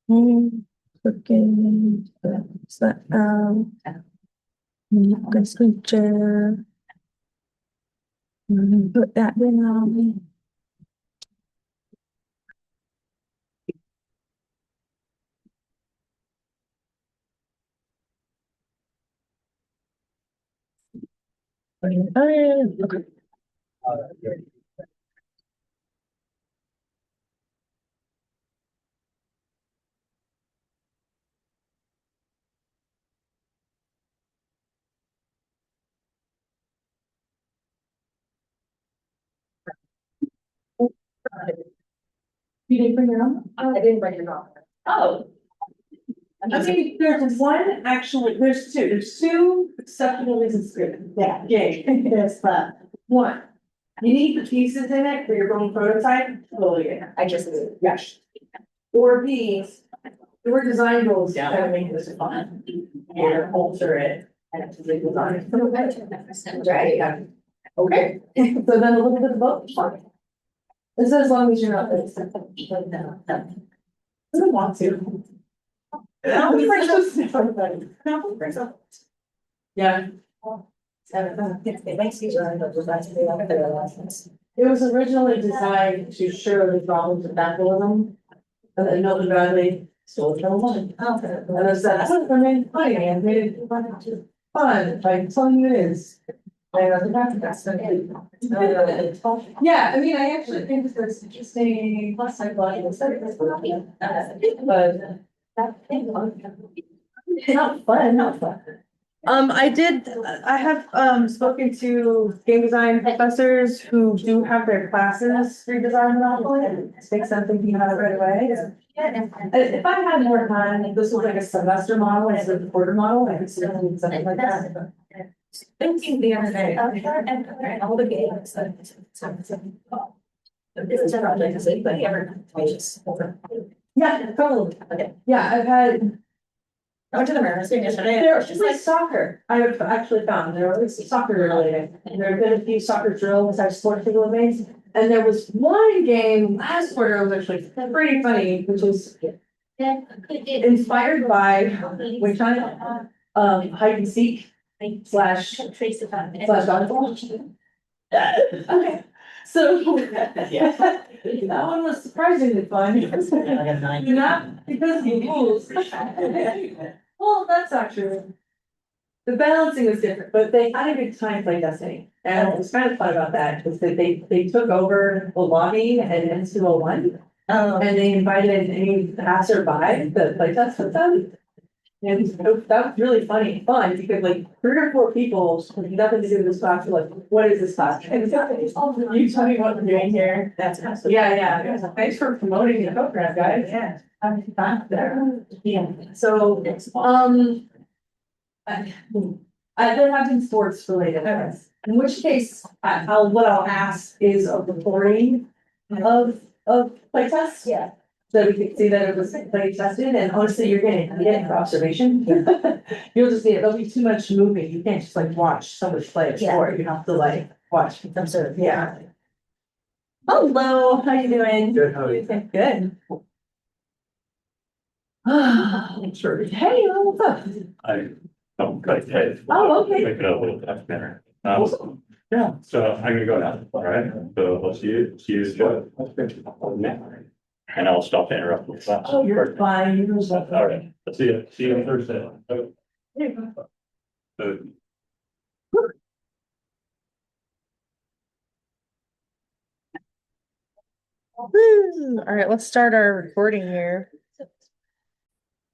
Looking, so, this picture, put that down. Okay. You didn't bring your own? I didn't bring your own. Oh. I think there's one, actually, there's two acceptable reasons for it. Yeah, yay, there's that. One, you need the pieces in it for your own prototype. Oh, yeah, I just, yes. Or B, your design goals that make this fun. And alter it. And it's redesign. Right, yeah. Okay, so then a little bit of both. This is as long as you're not. Doesn't want to. Yeah. It was originally designed to show the problems of vandalism. And then Milton Bradley stole it from one. And I said, I mean, funny, and made it fun, by telling you it is. Yeah, I mean, I actually think that's interesting, plus I thought it was. But. Not fun, not fun. I have spoken to game design professors who do have their classes redesigned monopoly. It makes them thinking about it right away. If I had more time, if this was like a semester model instead of a quarter model, I could certainly do something like that. Thinking the other day, and all the games that. Yeah, totally. Okay. Yeah, I've had. I went to the marathon yesterday. There was just like soccer. I have actually found there was soccer related. And there have been a few soccer drills I've sports games. And there was one game last quarter was actually pretty funny, which was inspired by which hide and seek slash dodgeball. Okay. So that one was surprisingly fun. Not because of the rules. Well, that's not true. The balancing was different, but they had a good time playing Destiny. And what was kind of fun about that was that they took over the lobby at N201. And they invited any passerby to play test with them. And that was really fun because like 3 or 4 people with nothing to do with this class were like, what is this class? And you tell me what I'm doing here. That's yeah. Thanks for promoting the program, guys. Yeah. Yeah. So there have been sports related. Okay. In which case, what I'll ask is a recording of playtests. Yeah. So we can see that it was play tested, and honestly, you're gonna need it for observation. You'll just need it, there'll be too much moving, you can't just like watch somebody play a sport, you have to like watch. Observe. Yeah. Hello, how you doing? Good, how are you? Good. Sure. Hey, what's up? I'm cut head. Oh, okay. Make it a little bit better. Yeah, so I'm gonna go now, all right? So we'll see you, Joe. And I'll stop to interrupt with that. Oh, you're fine. All right, let's see you on Thursday. So, All right, let's start our recording here.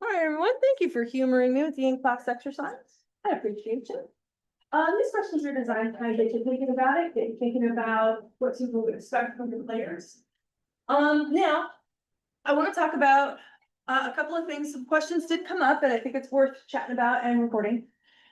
Hi, everyone. Thank you for humoring me with the in-class exercise. I appreciate you. These questions are designed to kind of get you thinking about it, get you thinking about what people would expect from your players. Now, I want to talk about a couple of things. Some questions did come up that I think it's worth chatting about and recording.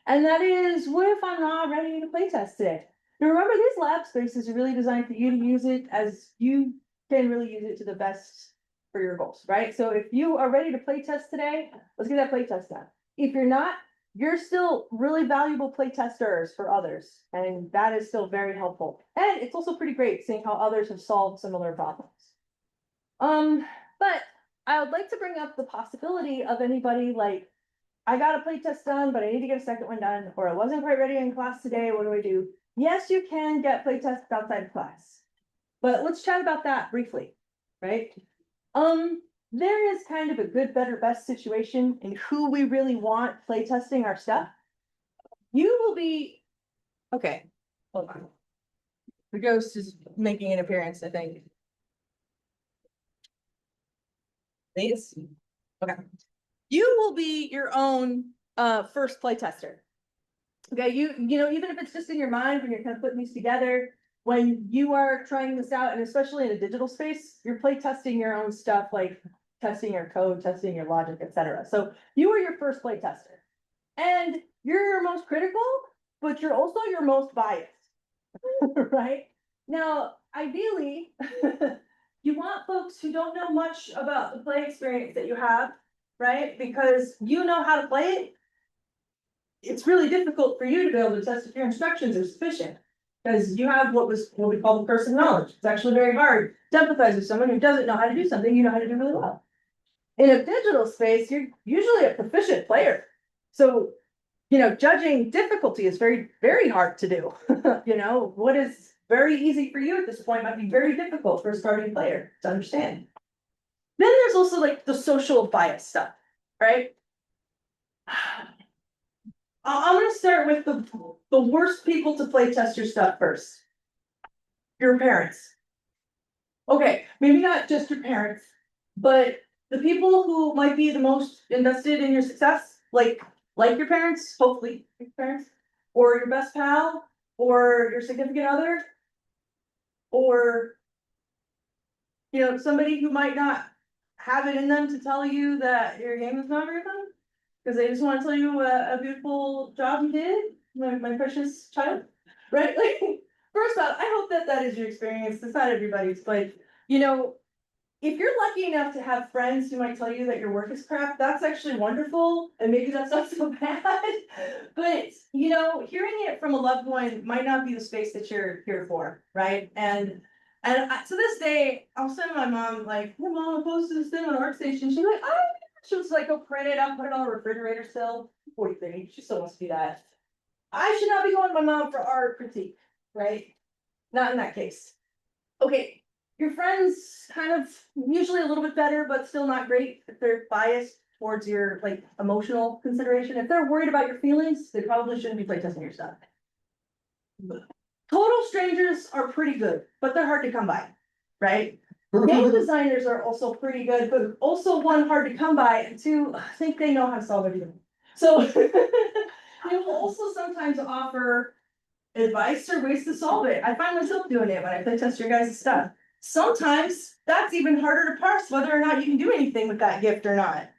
And that is, what if I'm not ready to play test today? Now remember, these lab spaces are really designed for you to use it as you can really use it to the best for your goals, right? So if you are ready to play test today, let's get that play test done. If you're not, you're still really valuable play testers for others. And that is still very helpful. And it's also pretty great seeing how others have solved similar problems. But I would like to bring up the possibility of anybody like, I got a play test done, but I need to get a second one done, or I wasn't quite ready in class today, what do I do? Yes, you can get play tests outside of class. But let's chat about that briefly, right? There is kind of a good, better, best situation in who we really want play testing our stuff. You will be, okay, hold on. The ghost is making an appearance, I think. Please? Okay. You will be your own first play tester. Okay, you know, even if it's just in your mind when you're kind of putting these together, when you are trying this out, and especially in a digital space, you're play testing your own stuff, like testing your code, testing your logic, etc. So you are your first play tester. And you're your most critical, but you're also your most biased. Right? Now, ideally, you want folks who don't know much about the play experience that you have, right? Because you know how to play it. It's really difficult for you to be able to test if your instructions are sufficient. Because you have what we call the person knowledge. It's actually very hard to empathize with someone who doesn't know how to do something you know how to do really well. In a digital space, you're usually a proficient player. So, you know, judging difficulty is very, very hard to do. You know, what is very easy for you at this point might be very difficult for a starting player to understand. Then there's also like the social bias stuff, right? I'm gonna start with the worst people to play test your stuff first. Your parents. Okay, maybe not just your parents, but the people who might be the most invested in your success, like your parents, hopefully your parents, or your best pal, or your significant other, or you know, somebody who might not have it in them to tell you that your game is not very fun. Because they just want to tell you a beautiful job you did, my precious child, right? Like, first off, I hope that is your experience. It's not everybody's, but you know, if you're lucky enough to have friends who might tell you that your work is crap, that's actually wonderful, and maybe that's not so bad. But you know, hearing it from a loved one might not be the space that you're here for, right? And to this day, I'll send my mom like, "Hey, mom, I posted this thing on ArtStation." She's like, "Oh." She was like, go print it out, put it on a refrigerator still. What do you think? She still wants to do that. I should not be going to my mom for art critique, right? Not in that case. Okay, your friends kind of usually a little bit better, but still not great if they're biased towards your like emotional consideration. If they're worried about your feelings, they probably shouldn't be playtesting your stuff. Total strangers are pretty good, but they're hard to come by, right? Game designers are also pretty good, but also one, hard to come by, and two, I think they know how to solve everything. So they will also sometimes offer advice or ways to solve it. I find myself doing it when I play test your guys' stuff. Sometimes that's even harder to parse whether or not you can do anything with that gift or not.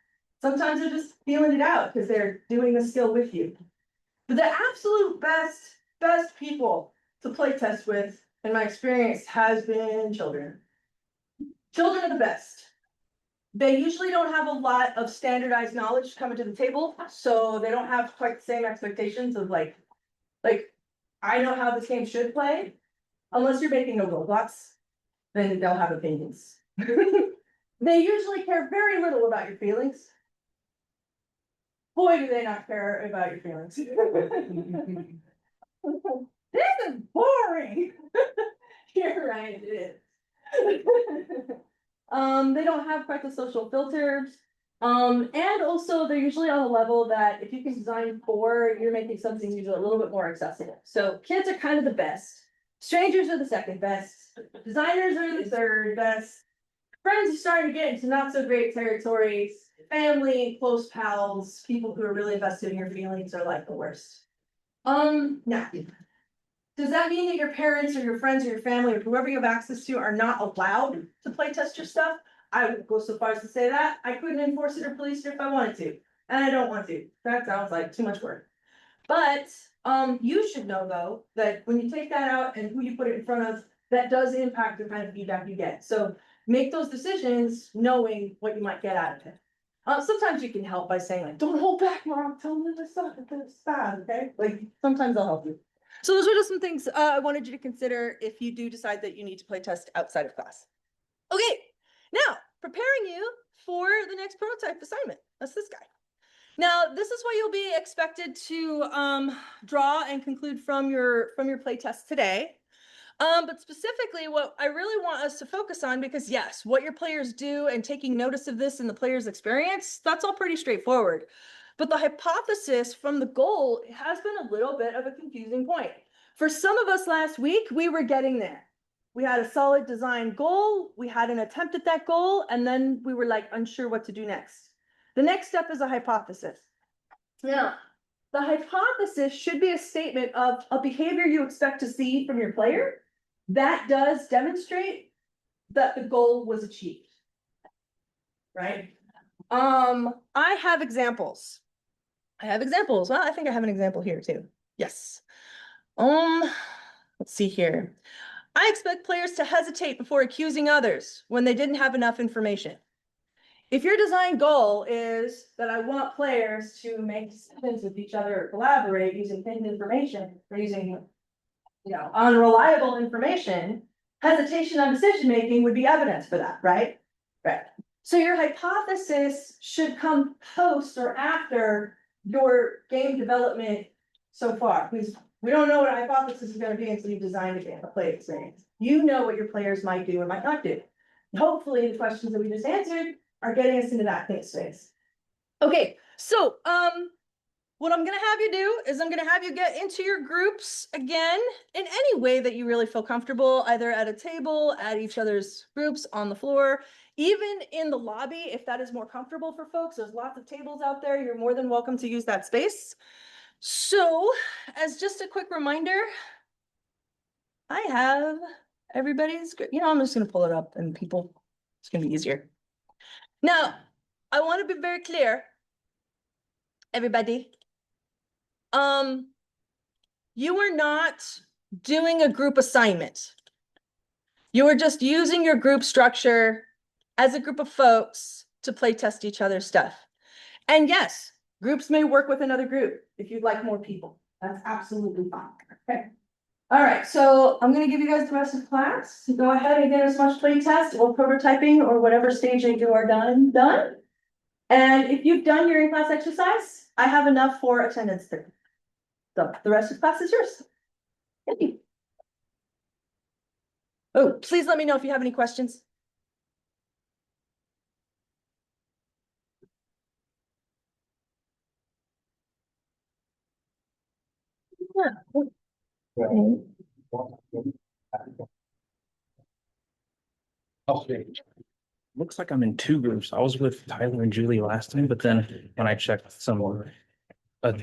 Sometimes they're just feeling it out because they're doing the skill with you. But the absolute best people to play test with, in my experience, has been children. Children are the best. They usually don't have a lot of standardized knowledge coming to the table, so they don't have quite the same expectations of like I know how this game should play. Unless you're making a Roblox, then they'll have opinions. They usually care very little about your feelings. Boy, do they not care about your feelings. This is boring. You're right, it is. They don't have quite the social filters. And also they're usually on a level that if you can design for, you're making something usually a little bit more accessible. So kids are kind of the best. Strangers are the second best. Designers are the third best. Friends are starting to get into not so great territories. Family, close pals, people who are really invested in your feelings are like the worst. Now, does that mean that your parents or your friends or your family or whoever you have access to are not allowed to play test your stuff? I would go so far as to say that. I couldn't enforce it or police it if I wanted to. And I don't want to. That sounds like too much work. But you should know though, that when you take that out and who you put it in front of, that does impact the kind of feedback you get. So make those decisions knowing what you might get out of it. Sometimes you can help by saying like, don't hold back, mom, tell me this stuff, it's bad, okay? Like sometimes I'll help you. So those are just some things I wanted you to consider if you do decide that you need to play test outside of class. Okay, now preparing you for the next prototype assignment. That's this guy. Now, this is what you'll be expected to draw and conclude from your playtest today. But specifically, what I really want us to focus on, because yes, what your players do and taking notice of this in the player's experience, that's all pretty straightforward. But the hypothesis from the goal has been a little bit of a confusing point. For some of us last week, we were getting there. We had a solid design goal, we had an attempt at that goal, and then we were like unsure what to do next. The next step is a hypothesis. Now, the hypothesis should be a statement of a behavior you expect to see from your player that does demonstrate that the goal was achieved. Right? I have examples. Well, I think I have an example here too. Yes. Let's see here. I expect players to hesitate before accusing others when they didn't have enough information. If your design goal is that I want players to make decisions with each other or collaborate using hidden information or using, unreliable information, hesitation on decision-making would be evidence for that, right? Right. So your hypothesis should come post or after your game development so far, because we don't know what a hypothesis is going to be until you've designed a game, a play experience. You know what your players might do or might not do. Hopefully the questions that we just answered are getting us into that play space. Okay, so what I'm gonna have you do is I'm gonna have you get into your groups again in any way that you really feel comfortable, either at a table, at each other's groups, on the floor, even in the lobby, if that is more comfortable for folks. There's lots of tables out there. You're more than welcome to use that space. So, as just a quick reminder, I have everybody's, I'm just gonna pull it up and it's gonna be easier. Now, I want to be very clear, everybody. You are not doing a group assignment. You are just using your group structure as a group of folks to play test each other's stuff. And yes, groups may work with another group if you'd like more people. That's absolutely fine. Okay. All right, so I'm going to give you guys the rest of class. So go ahead and get as much play test or prototyping or whatever stage you are done. And if you've done your in-class exercise, I have enough for attendance there. So the rest of class is yours. Thank you. Oh, please let me know if you have any questions. Yeah. Okay. Looks like I'm in two groups. I was with Tyler and Julie last time, but then when I checked some